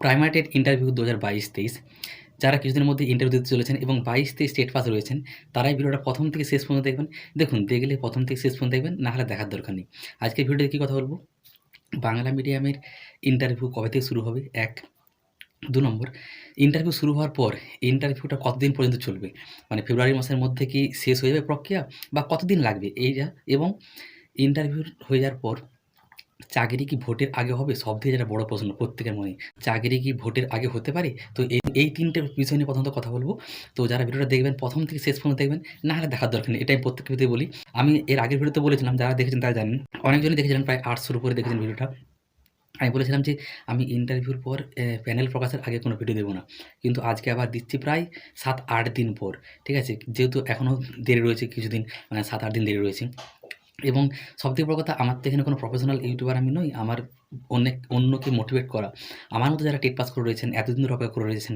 Primary TET interview ২০২২-২৩ যারা কিছুদিনের মধ্যে ইন্টারভিউ দিতে চলেছেন এবং ২২-২৩ টেট পাস রয়েছেন, তারাই ভিডিওটা প্রথম থেকে শেষ পর্যন্ত দেখবেন। দেখুন, দেখলে প্রথম থেকে শেষ পর্যন্ত দেখবেন, না হলে দেখার দরকার নেই। আজকের ভিডিওতে কী কথা বলব? বাংলা মিডিয়ামের ইন্টারভিউ কবে থেকে শুরু হবে ১, ২ নম্বর, ইন্টারভিউ শুরু হওয়ার পর ইন্টারভিউটা কতদিন পর্যন্ত চলবে? মানে ফেব্রুয়ারি মাসের মধ্যে কি শেষ হয়ে যাবে প্রক্রিয়া, বা কতদিন লাগবে এইটা? এবং ইন্টারভিউ হয়ে যাওয়ার পর চাকরি কি ভোটের আগে হবে? সবথেকে যেটা বড় প্রশ্ন প্রত্যেকের মনে। চাকরি কি ভোটের আগে হতে পারে? তো এই ৩ টে বিষয় নিয়ে প্রথমত কথা বলব। তো যারা ভিডিওটা দেখবেন প্রথম থেকে শেষ পর্যন্ত দেখবেন, না হলে দেখার দরকার নেই। এটা আমি প্রত্যেক ভিডিওতেই বলি। আমি এর আগের ভিডিওতে বলেছিলাম, যারা দেখেছেন তারা জানেন। অনেকজনই দেখেছিলেন, প্রায় ৮০০ র উপরে দেখেছেন ভিডিওটা। আমি বলেছিলাম যে আমি ইন্টারভিউর পর প্যানেল প্রকাশের আগে কোনো ভিডিও দেব না। কিন্তু আজকে আবার দিচ্ছি প্রায় ৭-৮ দিন পর। ঠিক আছে? যেহেতু এখনও দেরি রয়েছে কিছুদিন, মানে ৭-৮ দিন দেরি রয়েছে। এবং সবথেকে বড় কথা, আমার তো এখানে কোনো প্রফেশনাল ইউটিউবার আমি নই। আমার অন্যকে মোটিভেট করা, আমার মতো যারা টেট পাস করে রয়েছেন, এতদিন ধরে অপেক্ষা করে রয়েছেন,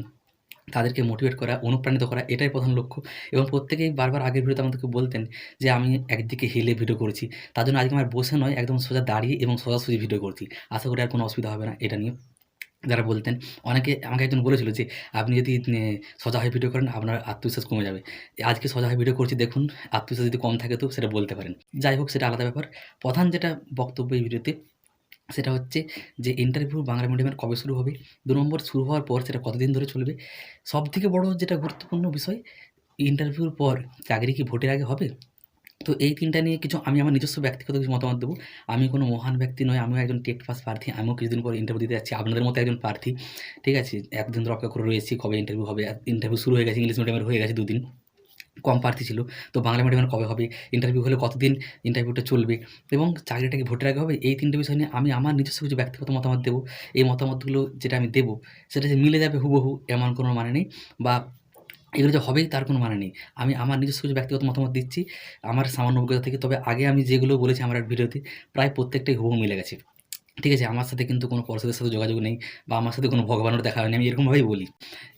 তাদেরকে মোটিভেট করা, অনুপ্রাণিত করা, এটাই প্রধান লক্ষ্য। এবং প্রত্যেকেই বারবার আগের ভিডিওতে আমাদেরকে বলতেন যে আমি একদিকে হেলে ভিডিও করেছি। তার জন্য আজকে আমার বসে নয়, একদম সোজা দাঁড়িয়ে এবং সোজাসুজি ভিডিও করছি। আশা করি আর কোনো অসুবিধা হবে না এটা নিয়ে। যারা বলতেন, অনেকে আমাকে একজন বলেছিল যে আপনি যদি সোজা হয়ে ভিডিও করেন, আপনার আত্মবিশ্বাস কমে যাবে। আজকে সোজা হয়ে ভিডিও করছি, দেখুন আত্মবিশ্বাস যদি কম থাকে তো সেটা বলতে পারেন। যাই হোক, সেটা আলাদা ব্যাপার। প্রধান যেটা বক্তব্য এই ভিডিওতে, সেটা হচ্ছে যে ইন্টারভিউ বাংলা মিডিয়ামের কবে শুরু হবে? ২ নম্বর, শুরু হওয়ার পর সেটা কতদিন ধরে চলবে? সবথেকে বড় যেটা গুরুত্বপূর্ণ বিষয়, ইন্টারভিউর পর চাকরি কি ভোটের আগে হবে? তো এই ৩ টা নিয়ে আমি আমার নিজস্ব ব্যক্তিগত কিছু মতামত দেবো। আমি কোনো মহান ব্যক্তি নই, আমিও একজন টেট পাস প্রার্থী। আমিও কিছুদিন পর ইন্টারভিউ দিতে যাচ্ছি, আপনাদের মতো একজন প্রার্থী। ঠিক আছে? এতদিন ধরে অপেক্ষা করে রয়েছি কবে ইন্টারভিউ হবে। ইন্টারভিউ শুরু হয়ে গেছে, ইংলিশ মিডিয়ামের হয়ে গেছে ২ দিন। কম প্রার্থী ছিল। তো বাংলা মিডিয়ামের কবে হবে? ইন্টারভিউ হলে কতদিন ইন্টারভিউটা চলবে? এবং চাকরিটা কি ভোটের আগে হবে? এই ৩ টে বিষয় নিয়ে আমি আমার নিজস্ব কিছু ব্যক্তিগত মতামত দেবো। এই মতামতগুলো যেটা আমি দেবো, সেটা যে মিলে যাবে হুবহু এমন কোনো মানে নেই, বা এগুলো যে হবেই তার কোনো মানে নেই। আমি আমার নিজস্ব কিছু ব্যক্তিগত মতামত দিচ্ছি আমার সামান্য অভিজ্ঞতা থেকে। তবে আগে আমি যেগুলো বলেছি আমার এক ভিডিওতে, প্রায় প্রত্যেকটাই হুবহু মিলে গেছে। ঠিক আছে? আমার সাথে কিন্তু কোনো পর্ষদের সাথে যোগাযোগ নেই, বা আমার সাথে কোনো ভগবানেরও দেখা হয়নি। আমি এরকমভাবেই বলি।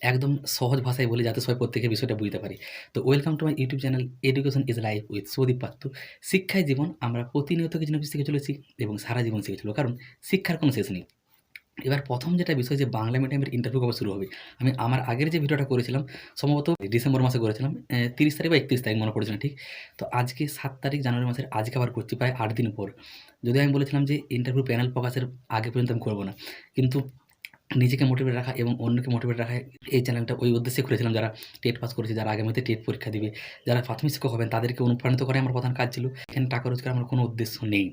একদম সহজ ভাষায় বলি, যাতে সবাই প্রত্যেকে বিষয়টা বুঝতে পারে। তো welcome to my YouTube channel education is life with Soudip পাত্র। শিক্ষাই জীবন। আমরা প্রতিনিয়ত কিছু না কিছু শিখে চলেছি এবং সারা জীবন শিখে চলব। কারণ শিক্ষার কোনো শেষ নেই। এবার প্রথম যেটা বিষয়, যে বাংলা মিডিয়ামের ইন্টারভিউ কবে শুরু হবে? আমি আমার আগের যে ভিডিওটা করেছিলাম, সম্ভবত ডিসেম্বর মাসে করেছিলাম, ৩০ তারিখ বা ৩১ তারিখ, মনে পড়ছে না ঠিক। তো আজকে ৭ তারিখ জানুয়ারি মাসের, আজকে আবার করছি প্রায় ৮ দিন পর। যদিও আমি বলেছিলাম যে ইন্টারভিউ প্যানেল প্রকাশের আগে পর্যন্ত আমি করব না। কিন্তু নিজেকে মোটিভেট রাখা এবং অন্যকে মোটিভেট রাখা, এই চ্যানেলটা ওই উদ্দেশ্যে খুলেছিলাম। যারা টেট পাস করেছে, যারা আগামীতে টেট পরীক্ষা দিবে, যারা প্রাথমিক শিক্ষক হবেন, তাদেরকে অনুপ্রাণিত করাই আমার প্রধান কাজ ছিল। এখানে টাকা রোজগার আমার কোনো উদ্দেশ্য নেই,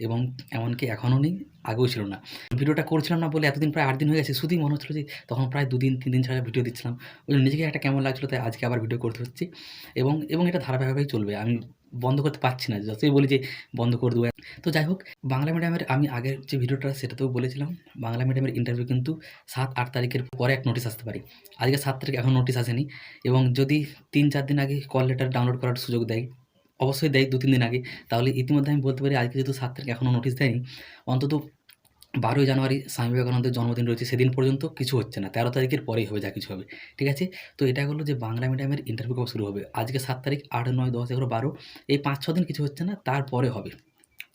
এবং এমনকি এখনও নেই, আগেও ছিল না। ভিডিওটা করছিলাম না বলে এতদিন, প্রায় ৮ দিন হয়ে গেছে, শুধুই মনে হচ্ছিল যে তখন প্রায় ২ দিন ৩ দিন ছাড়া ভিডিও দিচ্ছিলাম। ওই জন্য নিজেকে একটা কেমন লাগছিল, তাই আজকে আবার ভিডিও করতে হচ্ছে। এবং এটা ধারাবাহিকভাবেই চলবে। আমি বন্ধ করতে পারছি না। যতই বলি যে বন্ধ করে দেবো। তো যাই হোক, বাংলা মিডিয়ামের আমি আগের যে ভিডিওটা সেটাতেও বলেছিলাম, বাংলা মিডিয়ামের ইন্টারভিউ কিন্তু ৭-৮ তারিখের পরে এক নোটিশ আসতে পারে। আজকে ৭ তারিখ, এখনও নোটিশ আসেনি। এবং যদি ৩-৪ দিন আগে কল লেটার ডাউনলোড করার সুযোগ দেয়, অবশ্যই দেয় ২-৩ দিন আগে, তাহলে ইতিমধ্যে আমি বলতে পারি আজকে যেহেতু ৭ তারিখ, এখনও নোটিশ দেয়নি, অন্তত ১২ই জানুয়ারি স্বামী বিবেকানন্দের জন্মদিন রয়েছে, সেদিন পর্যন্ত কিছু হচ্ছে না। ১৩ তারিখের পরেই হবে যা কিছু হবে। ঠিক আছে? তো এটা হলো যে বাংলা মিডিয়ামের ইন্টারভিউ কবে শুরু হবে। আজকে ৭ তারিখ, ৮, ৯, ১০, ১১, ১২, এই ৫-৬ দিন কিছু হচ্ছে না, তারপরে হবে।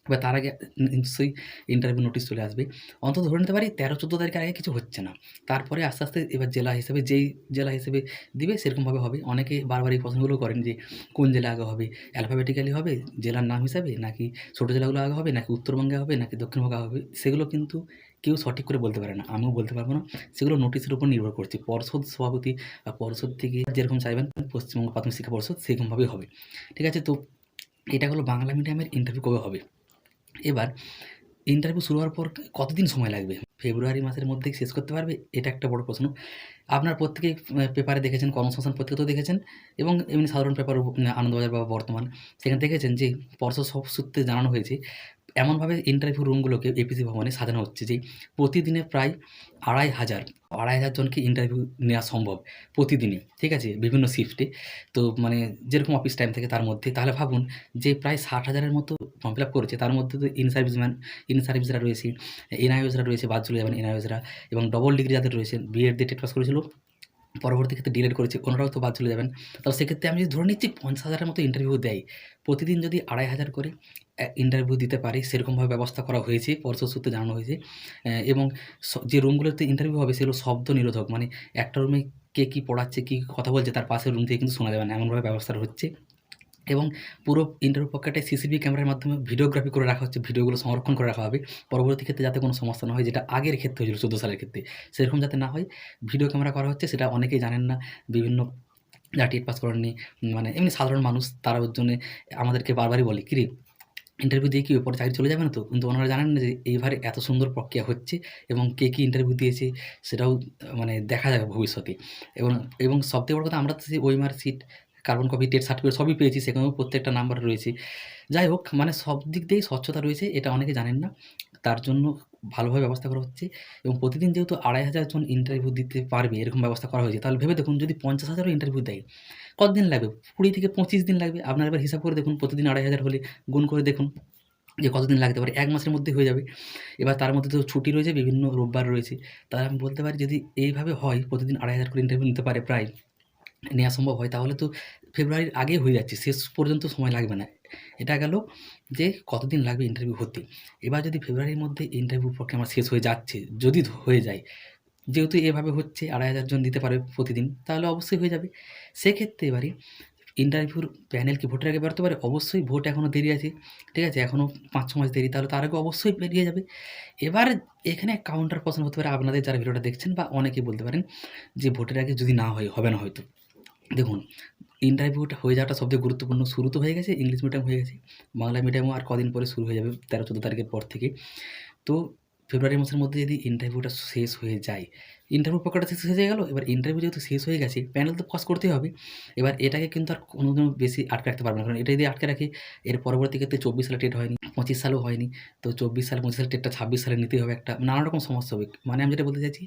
এবার তার আগে নিশ্চয়ই ইন্টারভিউ নোটিশ চলে আসবে। অন্তত ধরে নিতে পারি ১৩-১৪ তারিখের আগে কিছু হচ্ছে না। তারপরে আস্তে, আস্তে এবার জেলা হিসেবে, যেই জেলা হিসেবে দিবে সেরকমভাবে হবে। অনেকে বারবার এই প্রশ্নগুলো করেন যে কোন জেলা আগে হবে? অ্যালফাবেটিক্যালি হবে জেলার নাম হিসাবে, নাকি ছোট জেলাগুলো আগে হবে, নাকি উত্তরবঙ্গে হবে, নাকি দক্ষিণবঙ্গে হবে? সেগুলো কিন্তু কেউ সঠিক করে বলতে পারে না। আমিও বলতে পারব না। সেগুলো নোটিশের উপর নির্ভর করছে। পর্ষদ সভাপতি বা পর্ষদ থেকে যেরকম চাইবেন পশ্চিমবঙ্গ প্রাথমিক শিক্ষা পর্ষদ, সেরকমভাবেই হবে। ঠিক আছে? তো এটা হলো বাংলা মিডিয়ামের ইন্টারভিউ কবে হবে। এবার ইন্টারভিউ শুরু হওয়ার পর কতদিন সময় লাগবে? ফেব্রুয়ারি মাসের মধ্যেই শেষ করতে পারবে? এটা একটা বড় প্রশ্ন। আপনারা প্রত্যেকেই পেপারে দেখেছেন, কর্মসংস্থান পত্রিকাতেও দেখেছেন, এবং এমনি সাধারণ পেপার, আনন্দবাজার বা বর্তমান, সেখানে দেখেছেন যে পর্ষদ সূত্রে জানানো হয়েছে, এমনভাবে ইন্টারভিউ রুমগুলোকে এপিসি ভবনে সাজানো হচ্ছে যে প্রতিদিনে প্রায় ২৫০০ জনকে ইন্টারভিউ নেওয়া সম্ভব প্রতিদিনই। ঠিক আছে? বিভিন্ন শিফটে। তো মানে যেরকম অফিস টাইম থাকে তার মধ্যে। তাহলে ভাবুন যে প্রায় ৬০,০০০-এর মতো ফর্ম ফিল আপ করেছে। তার মধ্যে তো ইন সার্ভিসরা রয়েছে, এনআইওসরা রয়েছে, বাদ চলে যাবেন এনআইওসরা, এবং ডবল ডিগ্রি যাদের রয়েছে, বিএড দিয়ে টেট পাস করেছিল, পরবর্তী ক্ষেত্রে ডিলিট করেছে, ওনারাও তো বাদ চলে যাবেন। তো সেক্ষেত্রে আমি যদি ধরে নিচ্ছি ৫০,০০০ এর মতো ইন্টারভিউ দেয়। প্রতিদিন যদি ২,৫০০ করে ইন্টারভিউ দিতে পারি, সেরকমভাবে ব্যবস্থা করা হয়েছে, পর্ষদ সূত্রে জানানো হয়েছে। এবং যে রুমগুলোতে ইন্টারভিউ হবে সেগুলো শব্দ নিরোধক। মানে একটা রুমে কে কী পড়াচ্ছে, কী কথা বলছে তার পাশের রুম থেকে কিন্তু শোনা যাবে না, এমনভাবে ব্যবস্থাটা হচ্ছে। এবং পুরো ইন্টারভিউ প্রক্রিয়াটায় সিসিটিভি ক্যামেরার মাধ্যমে ভিডিওগ্রাফি করে রাখা হচ্ছে, ভিডিওগুলো সংরক্ষণ করে রাখা হবে। পরবর্তী ক্ষেত্রে যাতে কোনো সমস্যা না হয়, যেটা আগের ক্ষেত্রে হয়েছিল ১৪ সালের ক্ষেত্রে, সেরকম যাতে না হয় ভিডিও ক্যামেরা করা হচ্ছে। সেটা অনেকেই জানেন না। বিভিন্ন যারা টেট পাস করেননি, মানে এমনি সাধারণ মানুষ, তারা ওর জন্যে আমাদেরকে বারবারই বলে, "কিরে ইন্টারভিউ দিয়ে কি পরে চাকরি চলে যাবে না তো?" কিন্তু ওনারা জানেন না যে এইবারে এত সুন্দর প্রক্রিয়া হচ্ছে এবং কে কী ইন্টারভিউ দিয়েছে সেটাও মানে দেখা যাবে ভবিষ্যতে। এবং এবং সবথেকে বড় কথা, আমরা তো সেই OMR sheet, carbon copy, TET certificate সবই পেয়েছি। সেখানেও প্রত্যেকটা নাম্বার রয়েছে। যাই হোক, মানে সব দিক দিয়েই স্বচ্ছতা রয়েছে। এটা অনেকে জানেন না। তার জন্য ভালোভাবে ব্যবস্থা করা হচ্ছে এবং প্রতিদিন যেহেতু ২,৫০০ জন ইন্টারভিউ দিতে পারবে, এরকম ব্যবস্থা করা হয়েছে। তাহলে ভেবে দেখুন, যদি ৫০,০০০ ও ইন্টারভিউ দেয়, কতদিন লাগবে? ২০ থেকে ২৫ দিন লাগবে। আপনারা এবার হিসাব করে দেখুন, প্রতিদিন ২,৫০০ হলে গুণ করে দেখুন যে কতদিন লাগতে পারে। ১ মাসের মধ্যেই হয়ে যাবে। এবার তার মধ্যে তো ছুটি রয়েছে, বিভিন্ন রোববার রয়েছে। তাহলে আমি বলতে পারি, যদি এইভাবে হয়, প্রতিদিন ২,৫০০ করে ইন্টারভিউ নিতে পারে প্রায়, নেওয়া সম্ভব হয়, তাহলে তো ফেব্রুয়ারির আগেই হয়ে যাচ্ছে। শেষ পর্যন্ত সময় লাগবে না। এটা গেল যে কতদিন লাগবে ইন্টারভিউ হতে। এবার যদি ফেব্রুয়ারির মধ্যে ইন্টারভিউ প্রক্রিয়া আমার শেষ হয়ে যাচ্ছে, যদি হয়ে যায়, যেহেতু এভাবে হচ্ছে ২,৫০০ জন দিতে পারবে প্রতিদিন, তাহলে অবশ্যই হয়ে যাবে। সেক্ষেত্রে এবারে ইন্টারভিউর প্যানেল কি ভোটের আগে বেরোতে পারে? অবশ্যই। ভোট এখনও দেরি আছে। ঠিক আছে? এখনও ৫-৬ মাস দেরি। তাহলে তার আগে অবশ্যই বেরিয়ে যাবে। এবার এখানে কাউন্টার প্রশ্ন হতে পারে আপনাদের, যারা ভিডিওটা দেখছেন, বা অনেকেই বলতে পারেন যে ভোটের আগে যদি না হয়, হবে না হয়তো। দেখুন, ইন্টারভিউটা হয়ে যাওয়াটা সবথেকে গুরুত্বপূর্ণ। শুরু তো হয়ে গেছে, ইংলিশ মিডিয়াম হয়ে গেছে। বাংলা মিডিয়ামও আর কদিন পরে শুরু হয়ে যাবে, ১৩-১৪ তারিখের পর থেকে। তো ফেব্রুয়ারি মাসের মধ্যে যদি ইন্টারভিউটা শেষ হয়ে যায়, ইন্টারভিউ প্রক্রিয়াটা শেষ হয়ে গেল। এবার ইন্টারভিউ যেহেতু শেষ হয়ে গেছে, প্যানেল তো পাস করতেই হবে। এবার এটাকে কিন্তু আর কোনোদিনও বেশি আটকে রাখতে পারবে না। কারণ এটা যদি আটকে রাখি, এর পরবর্তী ক্ষেত্রে ২৪ সালে টেট হয়নি, ২৫ সালেও হয়নি। তো ২৪ সালে, ২৫ সালে টেটটা ২৬ সালে নিতেই হবে একটা। নানা রকম সমস্যা হবে। মানে আমি যেটা বলতে চাইছি,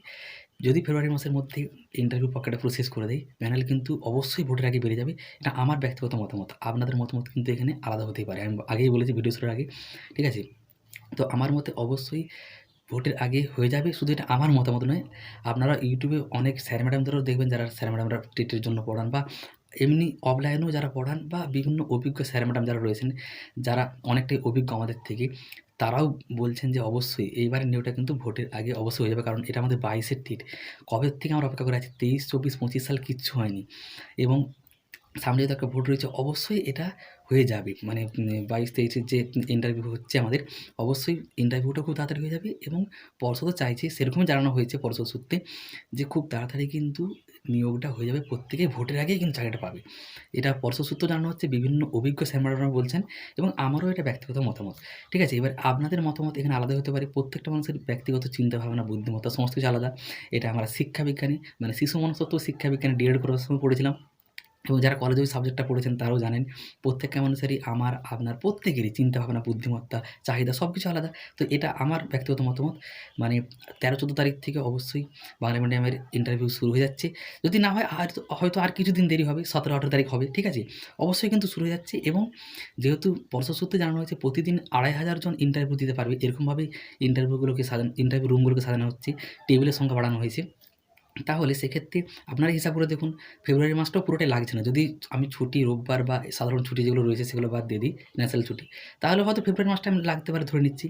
যদি ফেব্রুয়ারি মাসের মধ্যে ইন্টারভিউ প্রক্রিয়াটা পুরো শেষ করে দেয়, প্যানেল কিন্তু অবশ্যই ভোটের আগে বেরিয়ে যাবে। এটা আমার ব্যক্তিগত মতামত। আপনাদের মতামত কিন্তু এখানে আলাদা হতেই পারে। আমি আগেই বলেছি ভিডিও শুরুর আগে। ঠিক আছে? তো আমার মতে অবশ্যই ভোটের আগে হয়ে যাবে। শুধু এটা আমার মতামত নয়। আপনারা ইউটিউবে অনেক স্যার ম্যাডামদেরও দেখবেন, যারা স্যার ম্যাডামরা টেটের জন্য পড়ান, বা এমনি অফলাইনেও যারা পড়ান, বা বিভিন্ন অভিজ্ঞ স্যার ম্যাডাম যারা রয়েছেন, যারা অনেকটাই অভিজ্ঞ আমাদের থেকে, তারাও বলছেন যে অবশ্যই এইবারের নিয়োগটা কিন্তু ভোটের আগে অবশ্যই হয়ে যাবে। কারণ এটা আমাদের ২২ এর টেট। কবে থেকে আমরা অপেক্ষা করে আছি? ২৩, ২৪, ২৫ সাল কিচ্ছু হয়নি। এবং সামনে যেহেতু একটা ভোট রয়েছে, অবশ্যই এটা হয়ে যাবে। মানে ২২-২৩ এর যে ইন্টারভিউ হচ্ছে আমাদের, অবশ্যই ইন্টারভিউটা খুব তাড়াতাড়ি হয়ে যাবে। এবং পর্ষদও চাইছে, সেরকমই জানানো হয়েছে পর্ষদ সূত্রে, যে খুব তাড়াতাড়ি কিন্তু নিয়োগটা হয়ে যাবে। প্রত্যেকেই ভোটের আগেই কিন্তু চাকরিটা পাবে। এটা পর্ষদ সূত্রেও জানানো হচ্ছে, বিভিন্ন অভিজ্ঞ স্যার ম্যাডামরা বলছেন, এবং আমারও এটা ব্যক্তিগত মতামত। ঠিক আছে? এবার আপনাদের মতামত এখানে আলাদা হতে পারে। প্রত্যেকটা মানুষের ব্যক্তিগত চিন্তাভাবনা, বুদ্ধিমত্তা সমস্ত কিছু আলাদা। এটা আমরা শিক্ষা বিজ্ঞানী, মানে শিশু মনস্তত্ত্ব শিক্ষা বিজ্ঞানে ডিএড করার সময় পড়েছিলাম। এবং যারা কলেজে ওই সাবজেক্টটা পড়েছেন তারাও জানেন, প্রত্যেকটা মানুষেরই, আমার, আপনার প্রত্যেকেরই চিন্তাভাবনা, বুদ্ধিমত্তা, চাহিদা সব কিছু আলাদা। তো এটা আমার ব্যক্তিগত মতামত। মানে ১৩-১৪ তারিখ থেকে অবশ্যই বাংলা মিডিয়ামের ইন্টারভিউ শুরু হয়ে যাচ্ছে। যদি না হয় আর, হয়তো আর কিছুদিন দেরি হবে, ১৭-১৮ তারিখ হবে। ঠিক আছে? অবশ্যই কিন্তু শুরু হয়ে যাচ্ছে। এবং যেহেতু পর্ষদ সূত্রে জানানো হয়েছে প্রতিদিন ২,৫০০ জন ইন্টারভিউ দিতে পারবে, এরকমভাবেই ইন্টারভিউ রুমগুলোকে সাজানো হচ্ছে, টেবিলের সংখ্যা বাড়ানো হয়েছে। তাহলে সেক্ষেত্রে আপনারা হিসাব করে দেখুন, ফেব্রুয়ারি মাসটাও পুরোটাই লাগছে না। যদি আমি ছুটি, রোববার বা সাধারণ ছুটি যেগুলো রয়েছে সেগুলো বাদ দিয়ে দিই, ন্যাশনাল ছুটি, তাহলে হয়তো ফেব্রুয়ারি মাসটা আমি লাগতে পারে ধরে নিচ্ছি।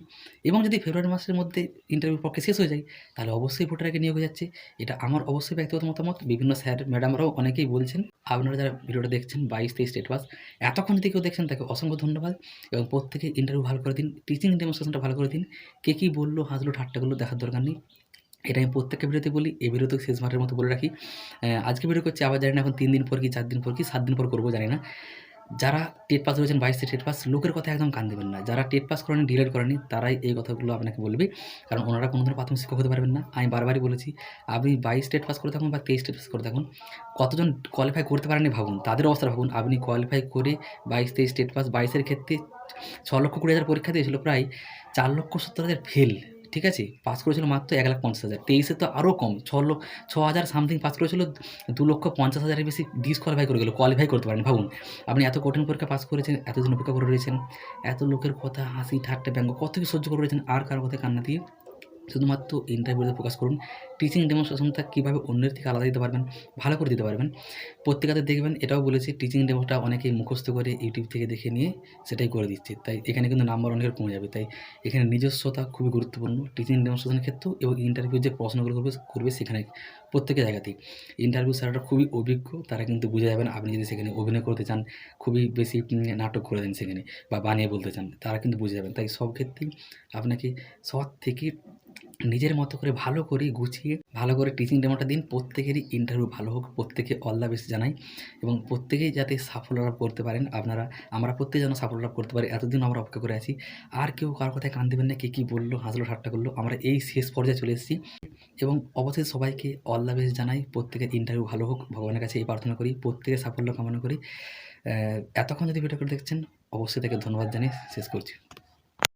এবং যদি ফেব্রুয়ারি মাসের মধ্যে ইন্টারভিউ প্রক্রিয়া শেষ হয়ে যায়, তাহলে অবশ্যই ভোটের আগে নিয়োগ হয়ে যাচ্ছে। এটা আমার অবশ্যই ব্যক্তিগত মতামত। বিভিন্ন স্যার ম্যাডামরাও অনেকেই বলছেন। আপনারা যারা ভিডিওটা দেখছেন ২২-২৩ স্টেট পাস, এতক্ষণ যদি কেউ দেখছেন তাকে অসংখ্য ধন্যবাদ। এবং প্রত্যেকে ইন্টারভিউ ভালো করে দিন, টিচিং ডেমনস্ট্রেশনটা ভালো করে দিন। কে কী বললো, হাসলো, ঠাট্টা করলো, দেখার দরকার নেই। এটা আমি প্রত্যেকটা ভিডিওতে বলি। এই ভিডিওতেও শেষবারের মতো বলে রাখি। আজকে ভিডিও করছি, আবার জানি না এখন ৩ দিন পর কি ৪ দিন পর কি ৭ দিন পর করব জানি না। যারা টেট পাস রয়েছেন, ২২ তে টেট পাস, লোকের কথায় একদম কান দেবেন না। যারা টেট পাস করেনি, ডিএলএড করেনি, তারাই এই কথাগুলো আপনাকে বলবে। কারণ ওনারা কোনোদিনও প্রাথমিক শিক্ষক হতে পারবেন না। আমি বারবারই বলেছি, আপনি ২২ টেট পাস করে থাকুন বা ২৩ টেট পাস করে থাকুন, কতজন কোয়ালিফাই করতে পারেননি ভাবুন। তাদের অবস্থা ভাবুন। আপনি কোয়ালিফাই করে ২২-২৩ টেট পাস, ২২ এর ক্ষেত্রে ৬,২০,০০০ পরীক্ষা দিয়েছিল, প্রায় ৪,৭০,০০০ ফেল। ঠিক আছে? পাস করেছিল মাত্র ১,৫০,০০০। ২৩ এ তো আরও কম, ৬,০০০ সামথিং পাস করেছিল, ২,৫০,০০০ এর বেশি ডিসকোয়ালিফাই করে গেল, কোয়ালিফাই করতে পারেনি। ভাবুন, আপনি এত কঠিন পরীক্ষা পাস করেছেন, এতদিন অপেক্ষা করে রয়েছেন, এত লোকের কথা, হাসি, ঠাট্টা, ব্যঙ্গ কত কিছু সহ্য করে রয়েছেন, আর কারো কথায় কান না দিয়ে শুধুমাত্র ইন্টারভিউতে ফোকাস করুন। টিচিং ডেমনস্ট্রেশনটা কীভাবে অন্যের থেকে আলাদা দিতে পারবেন, ভালো করে দিতে পারবেন। প্রত্যেকটাতে দেখবেন এটাও বলেছি টিচিং ডেমোটা অনেকেই মুখস্থ করে ইউটিউব থেকে দেখে নিয়ে সেটাই করে দিচ্ছে। তাই এখানে কিন্তু নাম্বার অনেকের কমে যাবে। তাই এখানে নিজস্বতা খুবই গুরুত্বপূর্ণ টিচিং ডেমনস্ট্রেশনের ক্ষেত্রেও এবং ইন্টারভিউ যে প্রশ্নগুলো করবে সেখানে প্রত্যেকটা জায়গাতেই। ইন্টারভিউ স্যাররা খুবই অভিজ্ঞ, তারা কিন্তু বুঝে যাবেন আপনি যদি সেখানে অভিনয় করতে চান, খুবই বেশি নাটক করে দেন সেখানে বা বানিয়ে বলতে চান, তারা কিন্তু বুঝে যাবেন। তাই সব ক্ষেত্রেই আপনাকে সৎ থেকে নিজের মতো করে ভালো করে গুছিয়ে ভালো করে টিচিং ডেমোটা দিন। প্রত্যেকেরই ইন্টারভিউ ভালো হোক, প্রত্যেকে অল দ্য বেস্ট জানাই এবং প্রত্যেকেই যাতে সাফল্য লাভ করতে পারেন। আমরা প্রত্যেকে যেন সাফল্য লাভ করতে পারি, এতদিন আমরা অপেক্ষা করে আছি। আর কেউ কারো কথায় কান দেবেন না, কে কী বললো, হাসলো ঠাট্টা করলো, আমরা এই শেষ পর্যায়ে চলে এসেছি এবং অবশ্যই সবাইকে অল দ্য বেস্ট জানাই। প্রত্যেকের ইন্টারভিউ ভালো হোক, ভগবানের কাছে এই প্রার্থনা করি, প্রত্যেকের সাফল্য কামনা করি। এতক্ষণ যদি ভিডিও করে দেখছেন অবশ্যই তাকে ধন্যবাদ জানিয়ে শেষ করছি।